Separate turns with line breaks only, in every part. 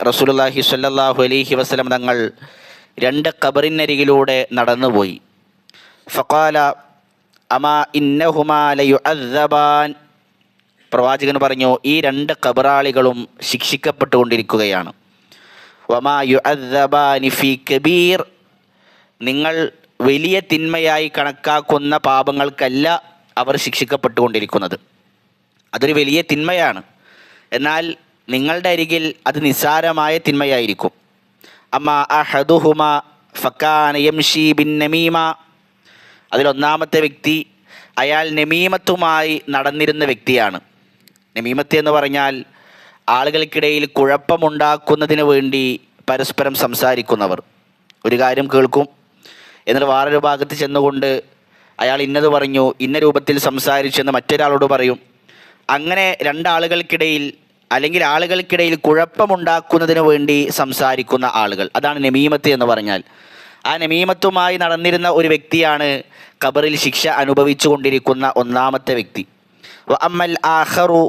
റസൂലുള്ളാഹി സ്വല്ലല്ലാഹു അലൈഹി വസല്ലം തങ്ങൾ രണ്ട് ഖബറിനരികിലൂടെ നടന്നുപോയി. ഫഖാല അമാ ഇന്നഹുമാ ലയുഅദ്ദബാൻ. പ്രവാചകൻ പറഞ്ഞു, ഈ രണ്ട് ഖബറാളികളും ശിക്ഷിക്കപ്പെട്ടുകൊണ്ടിരിക്കുകയാണ്. വമാ യുഅദ്ദബാനി ഫീ കബീർ. നിങ്ങൾ വലിയ തിന്മയായി കണക്കാക്കുന്ന പാപങ്ങൾക്കല്ല അവർ ശിക്ഷിക്കപ്പെട്ടുകൊണ്ടിരിക്കുന്നത്. അതൊരു വലിയ തിന്മയാണ്, എന്നാൽ നിങ്ങളുടെ അരികിൽ അത് നിസ്സാരമായ തിന്മയായിരിക്കും. അമ്മാ അഹദുഹുമ ഫക്കാന യംശി ബിൻ നമീമ. അതിലൊന്നാമത്തെ വ്യക്തി അയാൾ നമീമത്തുമായി നടന്നിരുന്ന വ്യക്തിയാണ്. നമീമത്ത് എന്ന് പറഞ്ഞാൽ ആളുകൾക്കിടയിൽ കുഴപ്പമുണ്ടാക്കുന്നതിന് വേണ്ടി പരസ്പരം സംസാരിക്കുന്നവർ. ഒരു കാര്യം കേൾക്കും, എന്നിട്ട് വേറൊരു ഭാഗത്ത് ചെന്നുകൊണ്ട് അയാൾ ഇന്നത് പറഞ്ഞു, ഇന്ന രൂപത്തിൽ സംസാരിച്ചെന്ന് മറ്റൊരാളോട് പറയും. അങ്ങനെ രണ്ടാളുകൾക്കിടയിൽ അല്ലെങ്കിൽ ആളുകൾക്കിടയിൽ കുഴപ്പമുണ്ടാക്കുന്നതിന് വേണ്ടി സംസാരിക്കുന്ന ആളുകൾ, അതാണ് നമീമത്ത് എന്ന് പറഞ്ഞാൽ. ആ നമീമത്തുമായി നടന്നിരുന്ന ഒരു വ്യക്തിയാണ് ഖബറിൽ ശിക്ഷ അനുഭവിച്ചു കൊണ്ടിരിക്കുന്ന ഒന്നാമത്തെ വ്യക്തി. വ അമ്മൽ ആഖറു,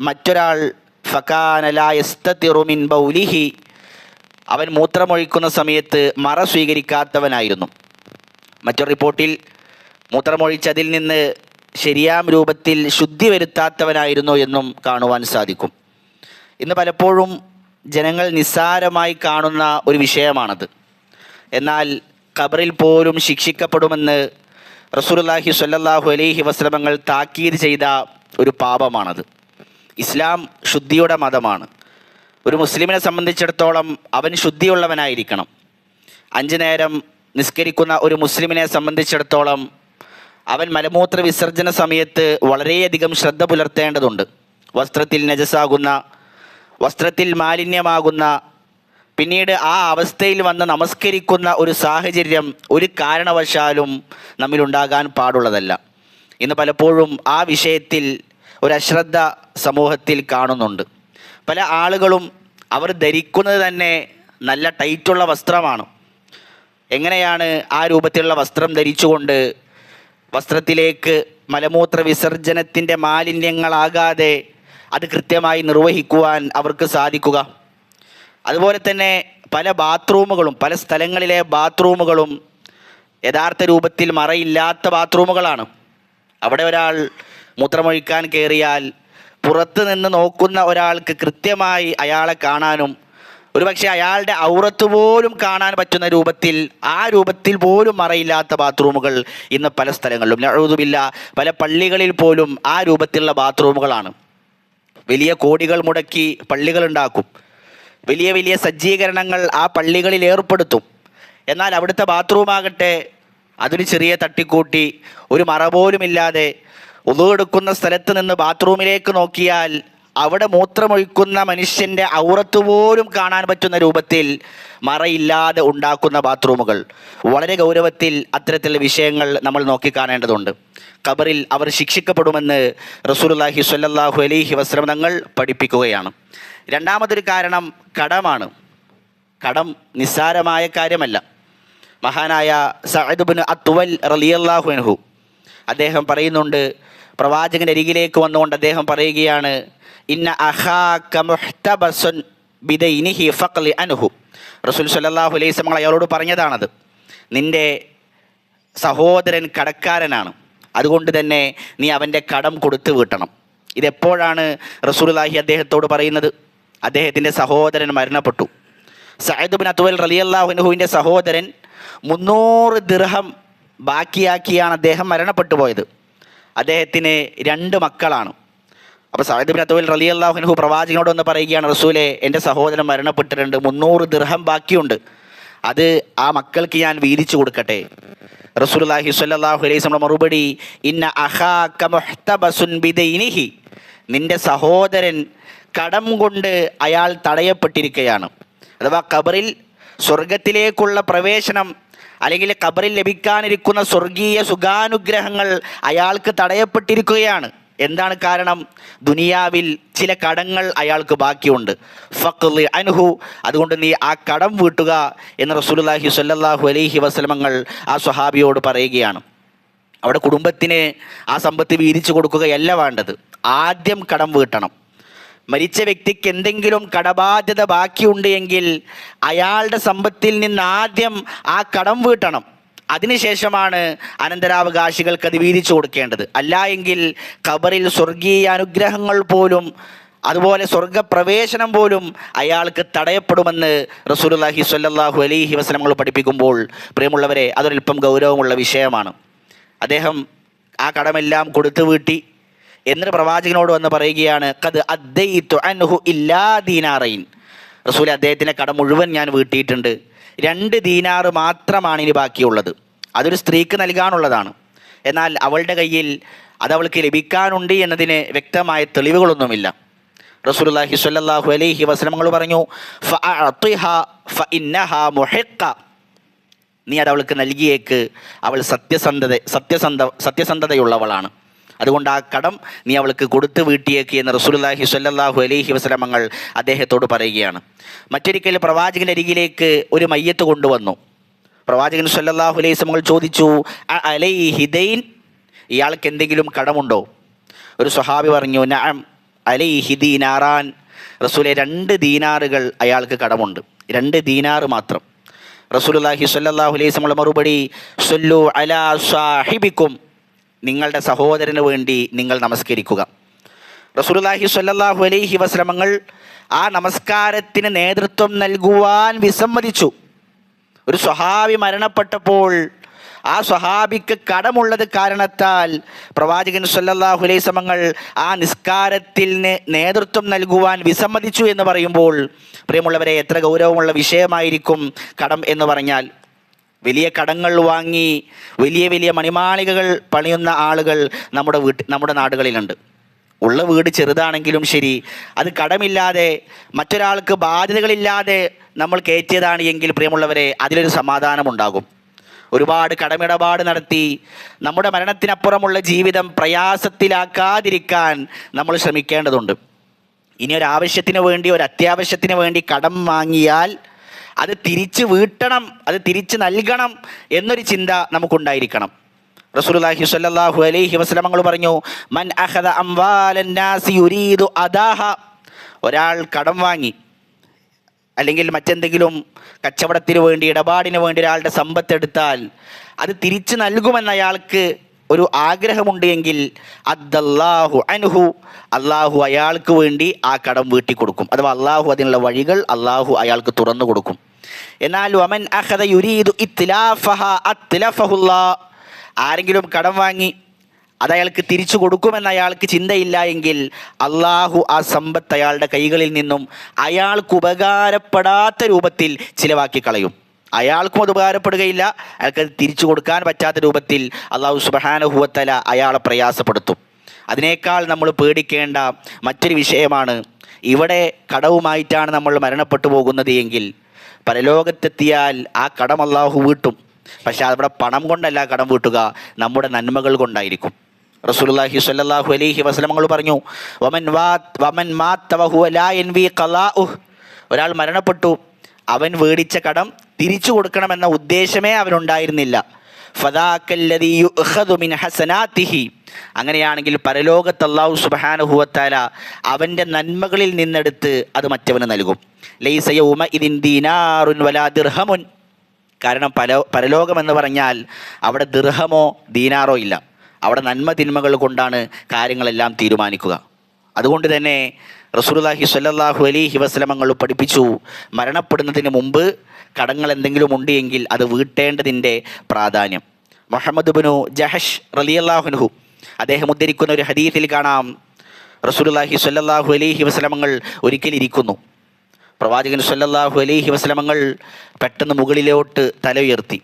മറ്റൊരാൾ ഫകാന ലാ യസ്തതിറു മിൻ ബൗലിഹി, അവൻ മൂത്രമൊഴിക്കുന്ന സമയത്ത് മറ സ്വീകരിക്കാത്തവനായിരുന്നു. മറ്റൊരു റിപ്പോർട്ടിൽ മൂത്രമൊഴിച്ചതിൽ നിന്ന് ശരിയാം രൂപത്തിൽ ശുദ്ധി വരുത്താത്തവനായിരുന്നു എന്നും കാണുവാൻ സാധിക്കും. ഇന്ന് പലപ്പോഴും ജനങ്ങൾ നിസ്സാരമായി കാണുന്ന ഒരു വിഷയമാണത്. എന്നാൽ ഖബറിൽ പോലും ശിക്ഷിക്കപ്പെടുമെന്ന് റസൂലുള്ളാഹി സ്വല്ലല്ലാഹു അലൈഹി വസല്ലം താക്കീത് ചെയ്ത ഒരു പാപമാണത്. ഇസ്ലാം ശുദ്ധിയുടെ മതമാണ്. ഒരു മുസ്ലിമിനെ സംബന്ധിച്ചിടത്തോളം അവൻ ശുദ്ധിയുള്ളവനായിരിക്കണം. 5 നേരം നിസ്കരിക്കുന്ന ഒരു മുസ്ലിമിനെ സംബന്ധിച്ചിടത്തോളം അവൻ മലമൂത്ര വിസർജന സമയത്ത് വളരെയധികം ശ്രദ്ധ പുലർത്തേണ്ടതുണ്ട്. വസ്ത്രത്തിൽ നജസാകുന്ന, വസ്ത്രത്തിൽ മാലിന്യമാകുന്ന, പിന്നീട് ആ അവസ്ഥയിൽ വന്ന് നമസ്കരിക്കുന്ന ഒരു സാഹചര്യം ഒരു കാരണവശാലും നമ്മിലുണ്ടാകാൻ പാടുള്ളതല്ല. ഇന്ന് പലപ്പോഴും ആ വിഷയത്തിൽ ഒരു അശ്രദ്ധ സമൂഹത്തിൽ കാണുന്നുണ്ട്. പല ആളുകളും അവർ ധരിക്കുന്നത് തന്നെ നല്ല ടൈറ്റുള്ള വസ്ത്രമാണ്. എങ്ങനെയാണ് ആ രൂപത്തിലുള്ള വസ്ത്രം ധരിച്ചുകൊണ്ട് വസ്ത്രത്തിലേക്ക് മലമൂത്ര വിസർജനത്തിൻ്റെ മാലിന്യങ്ങളാകാതെ അത് കൃത്യമായി നിർവഹിക്കുവാൻ അവർക്ക് സാധിക്കുക? അതുപോലെ തന്നെ പല ബാത്റൂമുകളും, പല സ്ഥലങ്ങളിലെ ബാത്റൂമുകളും യഥാർത്ഥ രൂപത്തിൽ മറയില്ലാത്ത ബാത്റൂമുകളാണ്. അവിടെ ഒരാൾ മൂത്രമൊഴിക്കാൻ കയറിയാൽ പുറത്ത് നിന്ന് നോക്കുന്ന ഒരാൾക്ക് കൃത്യമായി അയാളെ കാണാനും ഒരുപക്ഷെ അയാളുടെ ഔറത്ത് പോലും കാണാൻ പറ്റുന്ന രൂപത്തിൽ, ആ രൂപത്തിൽ പോലും മറയില്ലാത്ത ബാത്റൂമുകൾ ഇന്ന് പല സ്ഥലങ്ങളിലും, നഊദു ബില്ലാഹ്, പല പള്ളികളിൽ പോലും ആ രൂപത്തിലുള്ള ബാത്റൂമുകളാണ്. വലിയ കോടികൾ മുടക്കി പള്ളികൾ ഉണ്ടാക്കും, വലിയ വലിയ സജ്ജീകരണങ്ങൾ ആ പള്ളികളിൽ ഏർപ്പെടുത്തും. എന്നാൽ അവിടുത്തെ ബാത്റൂമാകട്ടെ അതൊരു ചെറിയ തട്ടിക്കൂട്ടി, ഒരു മറ പോലുമില്ലാതെ, ഉളു എടുക്കുന്ന സ്ഥലത്ത് നിന്ന് ബാത്റൂമിലേക്ക് നോക്കിയാൽ അവിടെ മൂത്രമൊഴിക്കുന്ന മനുഷ്യൻ്റെ ഔറത്ത് പോലും കാണാൻ പറ്റുന്ന രൂപത്തിൽ മറയില്ലാതെ ഉണ്ടാക്കുന്ന ബാത്റൂമുകൾ. വളരെ ഗൗരവത്തിൽ അത്തരത്തിലുള്ള വിഷയങ്ങൾ നമ്മൾ നോക്കിക്കാണേണ്ടതുണ്ട്. ഖബറിൽ അവർ ശിക്ഷിക്കപ്പെടുമെന്ന് റസൂലുള്ളാഹി സ്വല്ലല്ലാഹു അലൈഹി വസല്ലം തങ്ങൾ പഠിപ്പിക്കുകയാണ്. രണ്ടാമതൊരു കാരണം കടമാണ്. കടം നിസ്സാരമായ കാര്യമല്ല. മഹാനായ സഅദ് ഇബ്നു അത്വൽ റളിയല്ലാഹു അൻഹു അദ്ദേഹം പറയുന്നുണ്ട്, പ്രവാചകൻ്റെ അരികിലേക്ക് വന്നുകൊണ്ട് അദ്ദേഹം പറയുകയാണ്, ഇന്ന അഖാക മുഹ്തബസുൻ ബിദൈനിഹി ഫഖ്ലി അൻഹു. റസൂൽ സ്വല്ലല്ലാഹു അലൈഹി വസല്ലം അയാളോട് പറഞ്ഞതാണത്. നിൻ്റെ സഹോദരൻ കടക്കാരനാണ്, അതുകൊണ്ട് തന്നെ നീ അവൻ്റെ കടം കൊടുത്തു വീട്ടണം. ഇതെപ്പോഴാണ് റസൂലുള്ളാഹി അദ്ദേഹത്തോട് പറയുന്നത്? അദ്ദേഹത്തിൻ്റെ സഹോദരൻ മരണപ്പെട്ടു. സഅദ് ഇബ്നു അത്വൽ റളിയല്ലാഹു അൻഹുവിൻ്റെ സഹോദരൻ 300 ദിർഹം ബാക്കിയാക്കിയാണ് അദ്ദേഹം മരണപ്പെട്ടു പോയത്. അദ്ദേഹത്തിന് 2 മക്കളാണ്. അപ്പോൾ സഅദ് ഇബ്നു അത്വൽ റളിയല്ലാഹു അൻഹു പ്രവാചകനോട് ഒന്ന് പറയുകയാണ്, റസൂലേ, എൻ്റെ സഹോദരൻ മരണപ്പെട്ടിട്ടുണ്ട്, 300 ദിർഹം ബാക്കിയുണ്ട്, അത് ആ മക്കൾക്ക് ഞാൻ വീതിച്ചു കൊടുക്കട്ടെ? റസൂലുള്ളാഹി സ്വല്ലല്ലാഹു അലൈഹി വസല്ലം മറുപടി, ഇന്ന അഖാക മുഹ്തബസുൻ ബിദൈനിഹി, നിൻ്റെ സഹോദരൻ കടം കൊണ്ട് അയാൾ തടയപ്പെട്ടിരിക്കുകയാണ്. അഥവാ ഖബറിൽ സ്വർഗത്തിലേക്കുള്ള പ്രവേശനം അല്ലെങ്കിൽ ഖബറിൽ ലഭിക്കാനിരിക്കുന്ന സ്വർഗീയ സുഖാനുഗ്രഹങ്ങൾ അയാൾക്ക് തടയപ്പെട്ടിരിക്കുകയാണ്. എന്താണ് കാരണം? ദുനിയാവിൽ ചില കടങ്ങൾ അയാൾക്ക് ബാക്കിയുണ്ട്. ഫഖ്ലി അൻഹു, അതുകൊണ്ട് നീ ആ കടം വീട്ടുക എന്ന് റസൂലുള്ളാഹി സ്വല്ലല്ലാഹു അലൈഹി വസല്ലം ആ സ്വഹാബിയോട് പറയുകയാണ്. അവിടെ കുടുംബത്തിന് ആ സമ്പത്ത് വീതിച്ചു കൊടുക്കുകയല്ല വേണ്ടത്, ആദ്യം കടം വീട്ടണം. മരിച്ച വ്യക്തിക്ക് എന്തെങ്കിലും കടബാധ്യത ബാക്കിയുണ്ട് എങ്കിൽ അയാളുടെ സമ്പത്തിൽ നിന്ന് ആദ്യം ആ കടം വീട്ടണം. അതിനുശേഷമാണ് അനന്തരാവകാശികൾക്ക് അത് വീതിച്ചു കൊടുക്കേണ്ടത്. അല്ല എങ്കിൽ ഖബറിൽ സ്വർഗീയ അനുഗ്രഹങ്ങൾ പോലും അതുപോലെ സ്വർഗപ്രവേശനം പോലും അയാൾക്ക് തടയപ്പെടുമെന്ന് റസൂലുള്ളാഹി സ്വല്ലല്ലാഹു അലൈഹി വസല്ലം പഠിപ്പിക്കുമ്പോൾ പ്രിയമുള്ളവരെ, അതൊരൽപ്പം ഗൗരവമുള്ള വിഷയമാണ്. അദ്ദേഹം ആ കടമെല്ലാം കൊടുത്തു വീട്ടി. എന്നിട്ട് പ്രവാചകനോട് വന്ന് പറയുകയാണ്, ഖദ് അദ്ദൈതു അൻഹു ഇല്ലാ ദീനാറൈൻ. റസൂൽ, അദ്ദേഹത്തിൻ്റെ കടം മുഴുവൻ ഞാൻ വീട്ടിയിട്ടുണ്ട്, 2 ദീനാറ് മാത്രമാണ് ഇനി ബാക്കിയുള്ളത്. അതൊരു സ്ത്രീക്ക് നൽകാനുള്ളതാണ്. എന്നാൽ അവളുടെ കയ്യിൽ അതവൾക്ക് ലഭിക്കാനുണ്ട് എന്നതിന് വ്യക്തമായ തെളിവുകളൊന്നുമില്ല. റസൂലുള്ളാഹി സ്വല്ലല്ലാഹു അലൈഹി വസല്ലം പറഞ്ഞു, ഫഅഅതിഹാ ഫഇന്നഹാ മുഹിഖ. നീ അത് അവൾക്ക് നൽകിയേക്ക്, അവൾ സത്യസന്ധതയുള്ളവളാണ്. അതുകൊണ്ട് ആ കടം നീ അവൾക്ക് കൊടുത്തു വീട്ടിയേക്ക് എന്ന് റസൂലുള്ളാഹി സ്വല്ലല്ലാഹു അലൈഹി വസല്ലം അദ്ദേഹത്തോട് പറയുകയാണ്. മറ്റൊരിക്കൽ പ്രവാചകൻ്റെ അരികിലേക്ക് ഒരു മയ്യത്ത് കൊണ്ടുവന്നു. പ്രവാചകൻ സ്വല്ലല്ലാഹു അലൈഹി വസല്ലം ചോദിച്ചു, അലൈഹി ദൈൻ, ഇയാൾക്ക് എന്തെങ്കിലും കടമുണ്ടോ? ഒരു സ്വഹാബി പറഞ്ഞു, നഅം അലൈഹി ദീനാറാൻ. റസൂലെ, 2 ദീനാറുകൾ അയാൾക്ക് കടമുണ്ട്, 2 ദീനാറ് മാത്രം. റസൂലുള്ളാഹി സ്വല്ലല്ലാഹു അലൈഹി വസല്ലം മറുപടി, സ്വല്ലു അലാ സാഹിബിക്കും, നിങ്ങളുടെ സഹോദരന് വേണ്ടി നിങ്ങൾ നമസ്കരിക്കുക. റസൂലുള്ളാഹി സ്വല്ലല്ലാഹു അലൈഹി വസല്ലം ആ നമസ്കാരത്തിന് നേതൃത്വം നൽകുവാൻ വിസമ്മതിച്ചു. ഒരു സ്വഹാബി മരണപ്പെട്ടപ്പോൾ ആ സ്വഹാബിക്ക് കടമുള്ളത് കാരണത്താൽ പ്രവാചകൻ സ്വല്ലല്ലാഹു അലൈഹി വസല്ലം ആ നിസ്കാരത്തിന് നേതൃത്വം നൽകുവാൻ വിസമ്മതിച്ചു എന്ന് പറയുമ്പോൾ പ്രിയമുള്ളവരെ, എത്ര ഗൗരവമുള്ള വിഷയമായിരിക്കും കടം എന്ന് പറഞ്ഞാൽ. വലിയ കടങ്ങൾ വാങ്ങി വലിയ വലിയ മണിമാളികകൾ പണിയുന്ന ആളുകൾ നമ്മുടെ നാടുകളിലുണ്ട്. ഉള്ള വീട് ചെറുതാണെങ്കിലും ശരി, അത് കടമില്ലാതെ മറ്റൊരാൾക്ക് ബാധ്യതകളില്ലാതെ നമ്മൾ കയറ്റിയതാണ് എങ്കിൽ പ്രിയമുള്ളവരെ, അതിലൊരു സമാധാനമുണ്ടാകും. ഒരുപാട് കടമിടപാട് നടത്തി നമ്മുടെ മരണത്തിനപ്പുറമുള്ള ജീവിതം പ്രയാസത്തിലാക്കാതിരിക്കാൻ നമ്മൾ ശ്രമിക്കേണ്ടതുണ്ട്. ഇനി ഒരാവശ്യത്തിന് വേണ്ടി, ഒരു അത്യാവശ്യത്തിന് വേണ്ടി കടം വാങ്ങിയാൽ അത് തിരിച്ച് വീട്ടണം, അത് തിരിച്ച് നൽകണം എന്നൊരു ചിന്ത നമുക്കുണ്ടായിരിക്കണം. റസൂലുള്ളാഹി സ്വല്ലല്ലാഹു അലൈഹി വസല്ലം പറഞ്ഞു, മൻ അഖദ അംവാലൻ നാസി യുരീദു അദാഹ. ഒരാൾ കടം വാങ്ങി അല്ലെങ്കിൽ മറ്റെന്തെങ്കിലും കച്ചവടത്തിന് വേണ്ടി, ഇടപാടിന് വേണ്ടി ഒരാളുടെ സമ്പത്തെടുത്താൽ അത് തിരിച്ചു നൽകുമെന്ന് അയാൾക്ക് ഒരു ആഗ്രഹമുണ്ട് എങ്കിൽ അദ്ദല്ലാഹു അൻഹു, അള്ളാഹു അയാൾക്ക് വേണ്ടി ആ കടം വീട്ടിക്കൊടുക്കും. അഥവാ അള്ളാഹു അതിനുള്ള വഴികൾ അള്ളാഹു അയാൾക്ക് തുറന്നു കൊടുക്കും. എന്നാൽ വമൻ അഖദ യുരീദു ഇത്ലാഫഹ അത്ലഫഹുല്ലാ, ആരെങ്കിലും കടം വാങ്ങി അത് അയാൾക്ക് തിരിച്ചു കൊടുക്കുമെന്ന് അയാൾക്ക് ചിന്തയില്ല എങ്കിൽ അള്ളാഹു ആ സമ്പത്ത് അയാളുടെ കൈകളിൽ നിന്നും അയാൾക്ക് ഉപകാരപ്പെടാത്ത രൂപത്തിൽ ചിലവാക്കി കളയും. അയാൾക്കും അത് ഉപകാരപ്പെടുകയില്ല, അയാൾക്കത് തിരിച്ചു കൊടുക്കാൻ പറ്റാത്ത രൂപത്തിൽ അള്ളാഹു സുബ്ഹാനഹു വ തആല അയാളെ പ്രയാസപ്പെടുത്തും. അതിനേക്കാൾ നമ്മൾ പേടിക്കേണ്ട മറ്റൊരു വിഷയമാണ്, ഇവിടെ കടവുമായിട്ടാണ് നമ്മൾ മരണപ്പെട്ടു പോകുന്നത് എങ്കിൽ പരലോകത്തെത്തിയാൽ ആ കടം അള്ളാഹു വീട്ടും. പക്ഷേ അവിടെ പണം കൊണ്ടല്ല കടം വീട്ടുക, നമ്മുടെ നന്മകൾ കൊണ്ടായിരിക്കും. റസൂലുള്ളാഹി സ്വല്ലല്ലാഹു അലൈഹി വസല്ലം പറഞ്ഞു, വമൻ മാത വഹുവ ലാ യൻവി ഖലാഉഹ്. ഒരാൾ മരണപ്പെട്ടു, അവൻ വേടിച്ച കടം തിരിച്ചു കൊടുക്കണമെന്ന ഉദ്ദേശമേ അവനുണ്ടായിരുന്നില്ല. ഫദാകല്ലദീ യുഖദു മിൻ ഹസനാതിഹി. അങ്ങനെയാണെങ്കിൽ പരലോകത്ത് അല്ലാഹു സുബ്ഹാനഹു വ തആല അവൻ്റെ നന്മകളിൽ നിന്നെടുത്ത് അത് മറ്റവന് നൽകും. ലൈസ യൗമ ഇദിൻ ദീനാറുൻ വലാ ദിർഹമുൻ. കാരണം പരലോകമെന്ന് പറഞ്ഞാൽ അവിടെ ദിർഹമോ ദീനാറോ ഇല്ല, അവിടെ നന്മ തിന്മകൾ കൊണ്ടാണ് കാര്യങ്ങളെല്ലാം തീരുമാനിക്കുക. അതുകൊണ്ട് തന്നെ റസൂലുള്ളാഹി സ്വല്ലല്ലാഹു അലൈഹി വസല്ലം പഠിപ്പിച്ചു, മരണപ്പെടുന്നതിന് മുമ്പ് കടങ്ങൾ എന്തെങ്കിലും ഉണ്ട് എങ്കിൽ അത് വീട്ടേണ്ടതിൻ്റെ പ്രാധാന്യം. മുഹമ്മദ് ഇബ്നു ജഹഷ് റളിയല്ലാഹു അൻഹു അദ്ദേഹം ഉദ്ധരിക്കുന്ന ഒരു ഹദീസിൽ കാണാം, റസൂലുള്ളാഹി സ്വല്ലല്ലാഹു അലൈഹി വസല്ലം ഒരിക്കൽ ഇരിക്കുന്നു. പ്രവാചകൻ സ്വല്ലല്ലാഹു അലൈഹി വസല്ലം പെട്ടെന്ന് മുകളിലോട്ട് തല ഉയർത്തി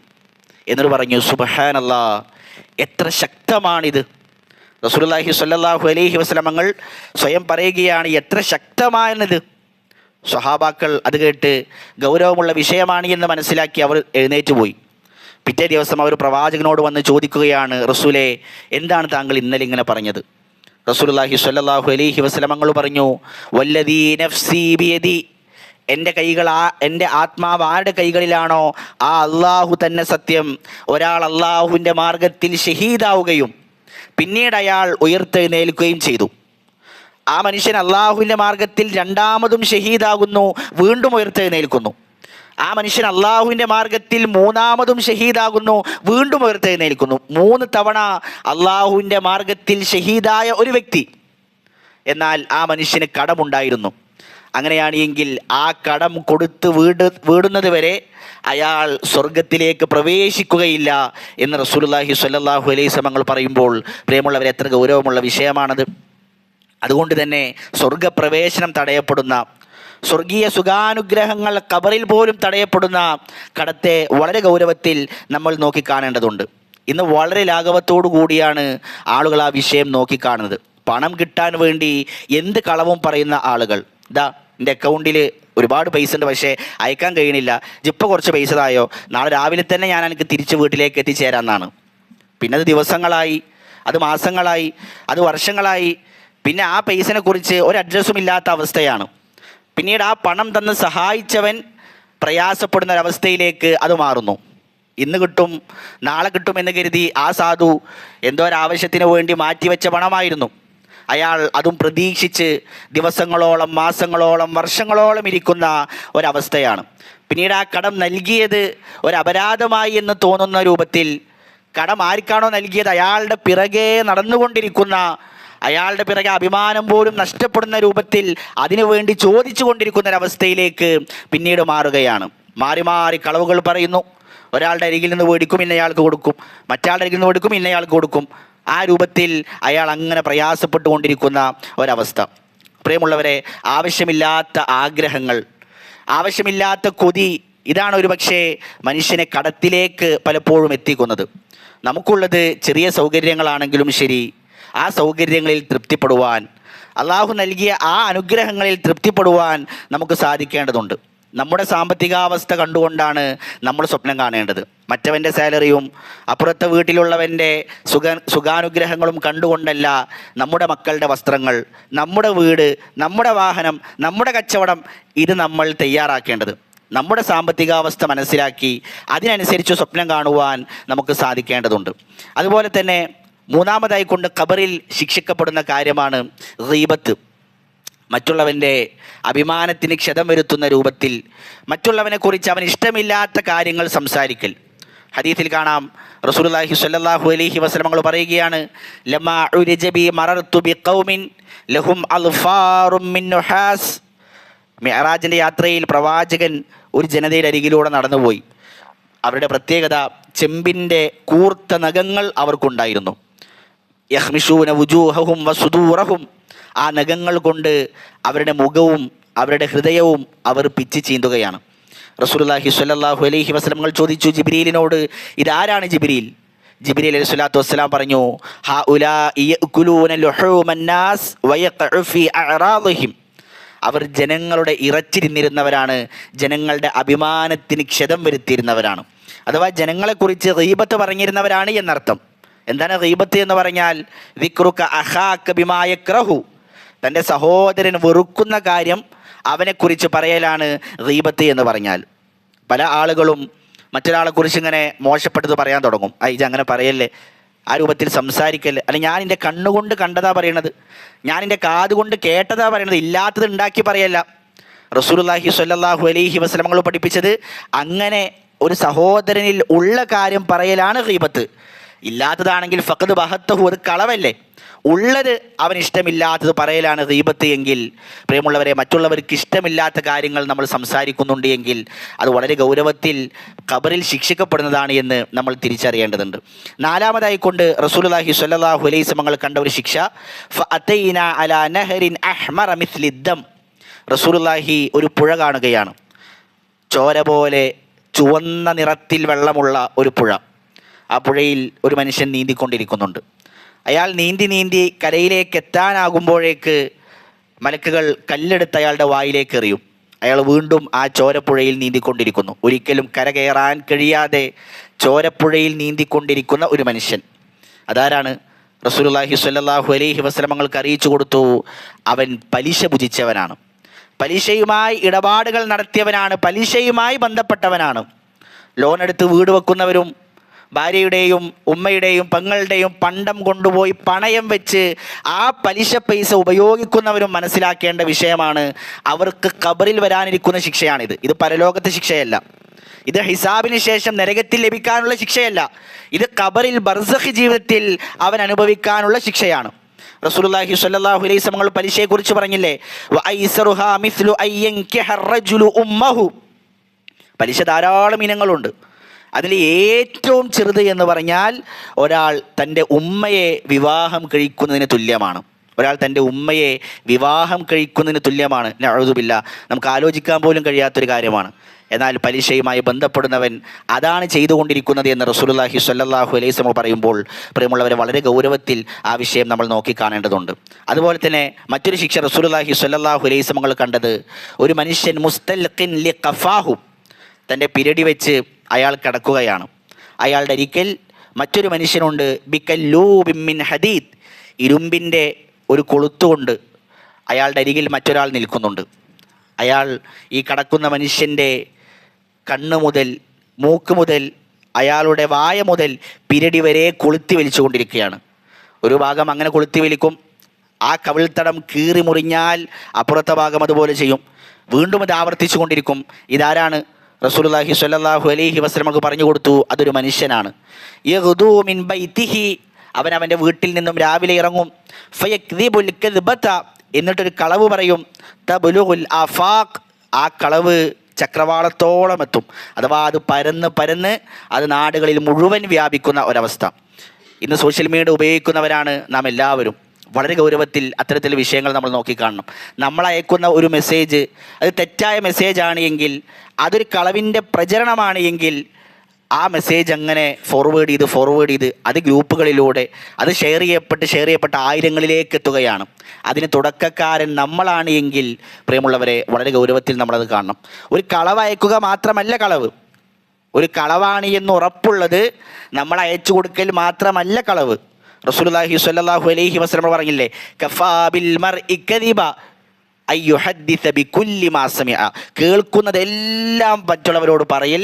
എന്നിട്ട് പറഞ്ഞു, സുബ്ഹാനല്ലാഹ്, എത്ര ശക്തമാണിത്. റസൂലുള്ളാഹി സ്വല്ലല്ലാഹു അലൈഹി വസല്ലം സ്വയം പറയുകയാണ്, എത്ര ശക്തമാണിത്. സ്വഹാബാക്കൾ അത് കേട്ട് ഗൗരവമുള്ള വിഷയമാണ് എന്ന് മനസ്സിലാക്കി അവർ എഴുന്നേറ്റ് പോയി. പിറ്റേ ദിവസം അവർ പ്രവാചകനോട് വന്ന് ചോദിക്കുകയാണ്, റസൂലേ, എന്താണ് താങ്കൾ ഇന്നലെ ഇങ്ങനെ പറഞ്ഞത്? റസൂലുള്ളാഹി സ്വല്ലല്ലാഹു അലൈഹി വസല്ലം പറഞ്ഞു, വല്ലദീ നഫ്സീ ബിയദി, എൻ്റെ ആത്മാവ് ആരുടെ കൈകളിലാണോ ആ അള്ളാഹു തന്നെ സത്യം. ഒരാൾ അള്ളാഹുവിൻ്റെ മാർഗത്തിൽ ഷഹീദാവുകയും പിന്നീട് അയാൾ ഉയർത്തെഴുന്നേൽക്കുകയും ചെയ്തു. ആ മനുഷ്യൻ അള്ളാഹുവിൻ്റെ മാർഗത്തിൽ രണ്ടാമതും ഷഹീദാകുന്നു, വീണ്ടും ഉയർത്തെഴുന്നേൽക്കുന്നു. ആ മനുഷ്യൻ അള്ളാഹുവിൻ്റെ മാർഗത്തിൽ മൂന്നാമതും ഷഹീദാകുന്നു, വീണ്ടും ഉയർത്തെഴുന്നേൽക്കുന്നു. 3 തവണ അള്ളാഹുവിൻ്റെ മാർഗത്തിൽ ഷഹീദായ ഒരു വ്യക്തി. എന്നാൽ ആ മനുഷ്യന് കടമുണ്ടായിരുന്നു. അങ്ങനെയാണ് എങ്കിൽ ആ കടം കൊടുത്ത് വീടുന്നത് വരെ അയാൾ സ്വർഗത്തിലേക്ക് പ്രവേശിക്കുകയില്ല എന്ന് റസൂലുള്ളാഹി സ്വല്ലല്ലാഹു അലൈഹി വസല്ലം പറയുമ്പോൾ പ്രിയമുള്ളവരെ, എത്ര ഗൗരവമുള്ള വിഷയമാണത്. അതുകൊണ്ട് തന്നെ സ്വർഗപ്രവേശനം തടയപ്പെടുന്ന, സ്വർഗീയ സുഖാനുഗ്രഹങ്ങൾ ഖബറിൽ പോലും തടയപ്പെടുന്ന കടത്തെ വളരെ ഗൗരവത്തിൽ നമ്മൾ നോക്കിക്കാണേണ്ടതുണ്ട്. ഇന്ന് വളരെ ലാഘവത്തോടു കൂടിയാണ് ആളുകൾ ആ വിഷയം നോക്കിക്കാണുന്നത്. പണം കിട്ടാൻ വേണ്ടി എന്ത് കളവും പറയുന്ന ആളുകൾ. ഇതാ എൻ്റെ അക്കൗണ്ടിൽ ഒരുപാട് പൈസ ഉണ്ട്, പക്ഷേ അയക്കാൻ കഴിയണില്ല, ജിപ്പോൾ കുറച്ച് പൈസ തായോ, നാളെ രാവിലെ തന്നെ ഞാൻ എനിക്ക് തിരിച്ച് വീട്ടിലേക്ക് എത്തിച്ചേരാമെന്നാണ്. പിന്നെ അത് ദിവസങ്ങളായി, അത് മാസങ്ങളായി, അത് വർഷങ്ങളായി. പിന്നെ ആ പൈസനെ കുറിച്ച് ഒരു അഡ്രസ്സും ഇല്ലാത്ത അവസ്ഥയാണ്. പിന്നീട് ആ പണം തന്ന് സഹായിച്ചവൻ പ്രയാസപ്പെടുന്ന ഒരവസ്ഥയിലേക്ക് അത് മാറുന്നു. ഇന്ന് കിട്ടും നാളെ കിട്ടുമെന്ന് കരുതി ആ സാധു എന്തോ ഒരാവശ്യത്തിന് വേണ്ടി മാറ്റിവെച്ച പണമായിരുന്നു. അയാൾ അതും പ്രതീക്ഷിച്ച് ദിവസങ്ങളോളം, മാസങ്ങളോളം, വർഷങ്ങളോളം ഇരിക്കുന്ന ഒരവസ്ഥയാണ്. പിന്നീട് ആ കടം നൽകിയത് ഒരപരാധമായി എന്ന് തോന്നുന്ന രൂപത്തിൽ, കടം ആർക്കാണോ നൽകിയത് അയാളുടെ പിറകെ നടന്നുകൊണ്ടിരിക്കുന്ന, അയാളുടെ പിറകെ അഭിമാനം പോലും നഷ്ടപ്പെടുന്ന രൂപത്തിൽ അതിനുവേണ്ടി ചോദിച്ചു കൊണ്ടിരിക്കുന്ന ഒരവസ്ഥയിലേക്ക് പിന്നീട് മാറുകയാണ്. മാറി മാറി കളവുകൾ പറയുന്നു. ഒരാളുടെ അരികിൽ നിന്ന് മേടിക്കും, ഇന്നയാൾക്ക് കൊടുക്കും, മറ്റാളുടെ അരികിൽ നിന്ന് മേടിക്കും, ഇന്നയാൾക്ക് കൊടുക്കും. ആ രൂപത്തിൽ അയാൾ അങ്ങനെ പ്രയാസപ്പെട്ടുകൊണ്ടിരിക്കുന്ന ഒരവസ്ഥ. പ്രിയമുള്ളവരെ, ആവശ്യമില്ലാത്ത ആഗ്രഹങ്ങൾ, ആവശ്യമില്ലാത്ത കൊതി, ഇതാണ് ഒരു പക്ഷേ മനുഷ്യനെ കടത്തിലേക്ക് പലപ്പോഴും എത്തിക്കുന്നത്. നമുക്കുള്ളത് ചെറിയ സൗകര്യങ്ങളാണെങ്കിലും ശരി, ആ സൗകര്യങ്ങളിൽ തൃപ്തിപ്പെടുവാൻ, അള്ളാഹു നൽകിയ ആ അനുഗ്രഹങ്ങളിൽ തൃപ്തിപ്പെടുവാൻ നമുക്ക് സാധിക്കേണ്ടതുണ്ട്. നമ്മുടെ സാമ്പത്തികാവസ്ഥ കണ്ടുകൊണ്ടാണ് നമ്മൾ സ്വപ്നം കാണേണ്ടത്. മറ്റവൻ്റെ സാലറിയും അപ്പുറത്തെ വീട്ടിലുള്ളവൻ്റെ സുഖാനുഗ്രഹങ്ങളും കണ്ടുകൊണ്ടല്ല നമ്മുടെ മക്കളുടെ വസ്ത്രങ്ങൾ, നമ്മുടെ വീട്, നമ്മുടെ വാഹനം, നമ്മുടെ കച്ചവടം ഇത് നമ്മൾ തയ്യാറാക്കേണ്ടത്. നമ്മുടെ സാമ്പത്തികാവസ്ഥ മനസ്സിലാക്കി അതിനനുസരിച്ച് സ്വപ്നം കാണുവാൻ നമുക്ക് സാധിക്കേണ്ടതുണ്ട്. അതുപോലെ തന്നെ മൂന്നാമതായി കൊണ്ട് ഖബറിൽ ശിക്ഷിക്കപ്പെടുന്ന കാര്യമാണ് ഗീബത്ത്. മറ്റുള്ളവൻ്റെ അഭിമാനത്തിന് ക്ഷതം വരുത്തുന്ന രൂപത്തിൽ മറ്റുള്ളവനെക്കുറിച്ച് അവന് ഇഷ്ടമില്ലാത്ത കാര്യങ്ങൾ സംസാരിക്കൽ. ഹദീസിൽ കാണാം, റസൂലുള്ളാഹി സ്വല്ലല്ലാഹു അലൈഹി വസല്ലം പറയുകയാണ്, ലമാ ഉരിജബി മറർതു ബിഖൗമിൻ ലഹും അൽഫാറും മിൻ നുഹാസ്. മിഅ്റാജിൻ്റെ യാത്രയിൽ പ്രവാചകൻ ഒരു ജനതയുടെ അരികിലൂടെ നടന്നുപോയി. അവരുടെ പ്രത്യേകത, ചെമ്പിൻ്റെ കൂർത്ത നഖങ്ങൾ അവർക്കുണ്ടായിരുന്നു. യഹ്മിഷൂന വുജൂഹഹും വസുദൂറഹും. ആ നഖങ്ങൾ കൊണ്ട് അവരുടെ മുഖവും അവരുടെ ഹൃദയവും അവർ പിച്ചി ചീന്തുകയാണ്. റസൂലുള്ളാഹി സ്വല്ലല്ലാഹു അലൈഹി വസല്ലം ചോദിച്ചു ജിബ്രീലിനോട്, ഇതാരാണ് ജിബ്രീൽ? ജിബ്രീൽ അലൈഹി സ്വലാത്തു വസ്സലാം പറഞ്ഞു, ഹഉലാഇ യഅകുലൂന ലുഹൂമൻ നാസ് വയഖഉ ഫീ അഅറാദിഹിം. അവർ ജനങ്ങളുടെ ഇറച്ചി തിന്നിരുന്നവരാണ്, ജനങ്ങളുടെ അഭിമാനത്തിന് ക്ഷതം വരുത്തിയിരുന്നവരാണ്. അഥവാ ജനങ്ങളെക്കുറിച്ച് ഗീബത്ത് പറഞ്ഞിരുന്നവരാണ് എന്നർത്ഥം. എന്താണ് ഗീബത്ത് എന്ന് പറഞ്ഞാൽ? ദിക്റുക അഖാക ബിമാ യക്റഹു. തൻ്റെ സഹോദരൻ വെറുക്കുന്ന കാര്യം അവനെക്കുറിച്ച് പറയലാണ് ഗീബത്ത് എന്ന് പറഞ്ഞാൽ. പല ആളുകളും മറ്റൊരാളെക്കുറിച്ച് ഇങ്ങനെ മോശപ്പെട്ടത് പറയാൻ തുടങ്ങും. ഇത് അങ്ങനെ പറയല്ലേ, ആ രൂപത്തിൽ സംസാരിക്കല്ലേ, അല്ലെങ്കിൽ ഞാൻ എൻ്റെ കണ്ണുകൊണ്ട് കണ്ടതാ പറയണത്, ഞാൻ എൻ്റെ കാതുകൊണ്ട് കേട്ടതാ പറയണത്, ഇല്ലാത്തത് ഉണ്ടാക്കി പറയല്ല. റസൂലുള്ളാഹി സ്വല്ലല്ലാഹു അലൈഹി വസല്ലം പഠിപ്പിച്ചത് അങ്ങനെ ഒരു സഹോദരനിൽ ഉള്ള കാര്യം പറയലാണ് ഗീബത്ത്. ഇല്ലാത്തതാണെങ്കിൽ ഫഖദ് ബഹത്തഹു, അത് കളവല്ലേ. ഉള്ളത് അവന് ഇഷ്ടമില്ലാത്തത് പറയലാണ് ഗീബത്ത് എങ്കിൽ, പ്രിയമുള്ളവരെ, മറ്റുള്ളവർക്ക് ഇഷ്ടമില്ലാത്ത കാര്യങ്ങൾ നമ്മൾ സംസാരിക്കുന്നുണ്ട് എങ്കിൽ അത് വളരെ ഗൗരവത്തിൽ ഖബറിൽ ശിക്ഷിക്കപ്പെടുന്നതാണ് എന്ന് നമ്മൾ തിരിച്ചറിയേണ്ടതുണ്ട്. നാലാമതായി കൊണ്ട് റസൂലുള്ളാഹി സ്വല്ലല്ലാഹു അലൈഹി വസല്ലം കണ്ട ഒരു ശിക്ഷ, ഫഅതൈന അലാ നഹരിൻ അഹ്മറ മിസ്ലിദ്ദം. റസൂലുള്ളാഹി ഒരു പുഴ കാണുകയാണ്, ചോര പോലെ ചുവന്ന നിറത്തിൽ വെള്ളമുള്ള ഒരു പുഴ. ആ പുഴയിൽ ഒരു മനുഷ്യൻ നീന്തിക്കൊണ്ടിരിക്കുന്നുണ്ട്. അയാൾ നീന്തി നീന്തി കരയിലേക്ക് എത്താനാകുമ്പോഴേക്ക് മലക്കുകൾ കല്ലെടുത്ത് അയാളുടെ വായിലേക്ക് എറിയും. അയാൾ വീണ്ടും ആ ചോരപ്പുഴയിൽ നീന്തിക്കൊണ്ടിരിക്കുന്നു. ഒരിക്കലും കര കയറാൻ കഴിയാതെ ചോരപ്പുഴയിൽ നീന്തിക്കൊണ്ടിരിക്കുന്ന ഒരു മനുഷ്യൻ. അതാരാണ്? റസൂലുള്ളാഹി സ്വല്ലല്ലാഹു അലൈഹി വസല്ലം അറിയിച്ചു കൊടുത്തു, അവൻ പലിശ ഭുജിച്ചവനാണ്, പലിശയുമായി ഇടപാടുകൾ നടത്തിയവനാണ്, പലിശയുമായി ബന്ധപ്പെട്ടവനാണ്. ലോൺ എടുത്ത് വീട് വെക്കുന്നവരും ഭാര്യയുടെയും ഉമ്മയുടെയും പെങ്ങളുടെയും പണ്ടം കൊണ്ടുപോയി പണയം വെച്ച് ആ പലിശ പൈസ ഉപയോഗിക്കുന്നവരും മനസ്സിലാക്കേണ്ട വിഷയമാണ്. അവർക്ക് ഖബറിൽ വരാനിരിക്കുന്ന ശിക്ഷയാണിത്. ഇത് പരലോകത്തെ ശിക്ഷയല്ല. ഇത് ഹിസാബിന് ശേഷം നരകത്തിൽ ലഭിക്കാനുള്ള ശിക്ഷയല്ല. ഇത് ഖബറിൽ ബർസഖ് ജീവിതത്തിൽ അവൻ അനുഭവിക്കാനുള്ള ശിക്ഷയാണ്. റസൂലുള്ളാഹി സ്വല്ലല്ലാഹു അലൈഹി വസല്ലം പലിശയെക്കുറിച്ച് പറഞ്ഞില്ലേ, വഅയ്സറുഹാ മിസ്ലു അയ്യൻകിഹ റജുലു ഉമ്മഹു. പലിശ ധാരാളം ഇനങ്ങളുണ്ട്. അതിൽ ഏറ്റവും ചെറുത് എന്ന് പറഞ്ഞാൽ ഒരാൾ തൻ്റെ ഉമ്മയെ വിവാഹം കഴിക്കുന്നതിന് തുല്യമാണ്. ഒരാൾ തൻ്റെ ഉമ്മയെ വിവാഹം കഴിക്കുന്നതിന് തുല്യമാണ്. നഅൂദുബില്ലാ, നമുക്ക് ആലോചിക്കാൻ പോലും കഴിയാത്തൊരു കാര്യമാണ്. എന്നാൽ പലിശയുമായി ബന്ധപ്പെടുന്നവൻ അതാണ് ചെയ്തുകൊണ്ടിരിക്കുന്നത് എന്ന് റസൂലുള്ളാഹി സ്വല്ലല്ലാഹു അലൈഹി വസല്ലം പറയുമ്പോൾ പ്രിയമുള്ളവരെ വളരെ ഗൗരവത്തിൽ ആ വിഷയം നമ്മൾ നോക്കിക്കാണേണ്ടതുണ്ട്. അതുപോലെ തന്നെ മറ്റൊരു ശിക്ഷ റസൂലുള്ളാഹി സ്വല്ലല്ലാഹു അലൈഹി വസല്ലം കണ്ടത്, ഒരു മനുഷ്യൻ മുസ്തൽഖിൻ ലിഖഫാഹു, തൻ്റെ പിരടി വെച്ച് അയാൾ കിടക്കുകയാണ്. അയാളുടെ അരികിൽ മറ്റൊരു മനുഷ്യനുണ്ട്, ബികല്ലൂബിൻ മിൻ ഹദീദ്, ഇരുമ്പിൻ്റെ ഒരു കൊളുത്തുകൊണ്ട് അയാളുടെ അരികിൽ മറ്റൊരാൾ നിൽക്കുന്നുണ്ട്. അയാൾ ഈ കിടക്കുന്ന മനുഷ്യൻ്റെ കണ്ണ് മുതൽ മൂക്ക് മുതൽ അയാളുടെ വായ മുതൽ പിരടി വരെ കൊളുത്തി വലിച്ചു കൊണ്ടിരിക്കുകയാണ്. ഒരു ഭാഗം അങ്ങനെ കൊളുത്തി വലിക്കും, ആ കവിൾത്തടം കീറി മുറിഞ്ഞാൽ അപ്പുറത്തെ ഭാഗം അതുപോലെ ചെയ്യും. വീണ്ടും ഇത് ആവർത്തിച്ചു കൊണ്ടിരിക്കും. ഇതാരാണ്? റസൂലുള്ളാഹി സ്വല്ലല്ലാഹു അലൈഹി വസല്ലം പറഞ്ഞു കൊടുത്തു, അതൊരു മനുഷ്യനാണ്. യഗ്ദൂ മിൻ ബൈതിഹി, അവൻ അവൻ്റെ വീട്ടിൽ നിന്നും രാവിലെ ഇറങ്ങും. ഫയക്ദിബുൽ കദ്ബത, എന്നിട്ടൊരു കളവ് പറയും. തബ്ലുഗുൽ ആഫാഖ്, ആ കളവ് ചക്രവാളത്തോളം എത്തും. അഥവാ അത് പരന്ന് അത് നാടുകളിൽ മുഴുവൻ വ്യാപിക്കുന്ന ഒരവസ്ഥ. ഇന്ന് സോഷ്യൽ മീഡിയ ഉപയോഗിക്കുന്നവരാണ് നാം എല്ലാവരും. വളരെ ഗൗരവത്തിൽ അത്തരത്തിലുള്ള വിഷയങ്ങൾ നമ്മൾ നോക്കിക്കാണണം. നമ്മൾ അയക്കുന്ന ഒരു മെസ്സേജ് അത് തെറ്റായ മെസ്സേജാണ് എങ്കിൽ, അതൊരു കളവിൻ്റെ പ്രചരണമാണ് എങ്കിൽ, ആ മെസ്സേജ് അങ്ങനെ ഫോർവേഡ് ചെയ്ത് അത് ഗ്രൂപ്പുകളിലൂടെ അത് ഷെയർ ചെയ്യപ്പെട്ട് ആയിരങ്ങളിലേക്ക് എത്തുകയാണ്. അതിന് തുടക്കക്കാരൻ നമ്മളാണ് എങ്കിൽ പ്രിയമുള്ളവരെ വളരെ ഗൗരവത്തിൽ നമ്മളത് കാണണം. ഒരു കളവ് അയക്കുക മാത്രമല്ല കളവ്, ഒരു കളവാണ് എന്ന് ഉറപ്പുള്ളത് നമ്മൾ അയച്ചു കൊടുക്കൽ മാത്രമല്ല കളവ്. റസൂലുള്ളാഹി സ്വല്ലല്ലാഹു അലൈഹി വസല്ലം പറഞ്ഞില്ലേ, കഫാ ബിൽ മർഇ കദിബ അയ്യുഹദ്ദിസ ബികുല്ലി മാ സമിഅ, കേൾക്കുന്നതെല്ലാം മറ്റുള്ളവരോട് പറയൽ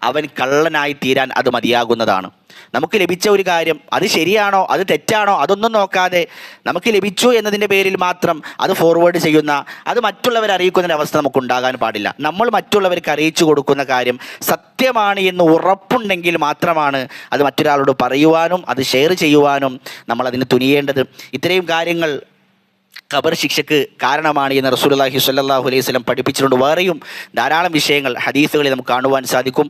അവൻ കള്ളനായി തീരാൻ അത് മതിയാകുന്നതാണ്. നമുക്ക് ലഭിച്ച ഒരു കാര്യം അത് ശരിയാണോ അത് തെറ്റാണോ അതൊന്നും നോക്കാതെ നമുക്ക് ലഭിച്ചു എന്നതിൻ്റെ പേരിൽ മാത്രം അത് ഫോർവേഡ് ചെയ്യുന്ന, അത് മറ്റുള്ളവരെ അറിയിക്കുന്നൊരവസ്ഥ നമുക്കുണ്ടാകാൻ പാടില്ല. നമ്മൾ മറ്റുള്ളവർക്ക് അറിയിച്ചു കൊടുക്കുന്ന കാര്യം സത്യമാണ് എന്ന് ഉറപ്പുണ്ടെങ്കിൽ മാത്രമാണ് അത് മറ്റൊരാളോട് പറയുവാനും അത് ഷെയർ ചെയ്യുവാനും നമ്മളതിന് തുനിയേണ്ടത്. ഇത്രയും കാര്യങ്ങൾ ഖബർ ശിക്ഷയ്ക്ക് കാരണമാണ് എന്ന് റസൂലുള്ളാഹി സ്വല്ലല്ലാഹു അലൈഹി വസല്ലം പഠിപ്പിച്ചിട്ടുണ്ട്. വേറെയും ധാരാളം വിഷയങ്ങൾ ഹദീസുകളിൽ നമുക്ക് കാണുവാൻ സാധിക്കും.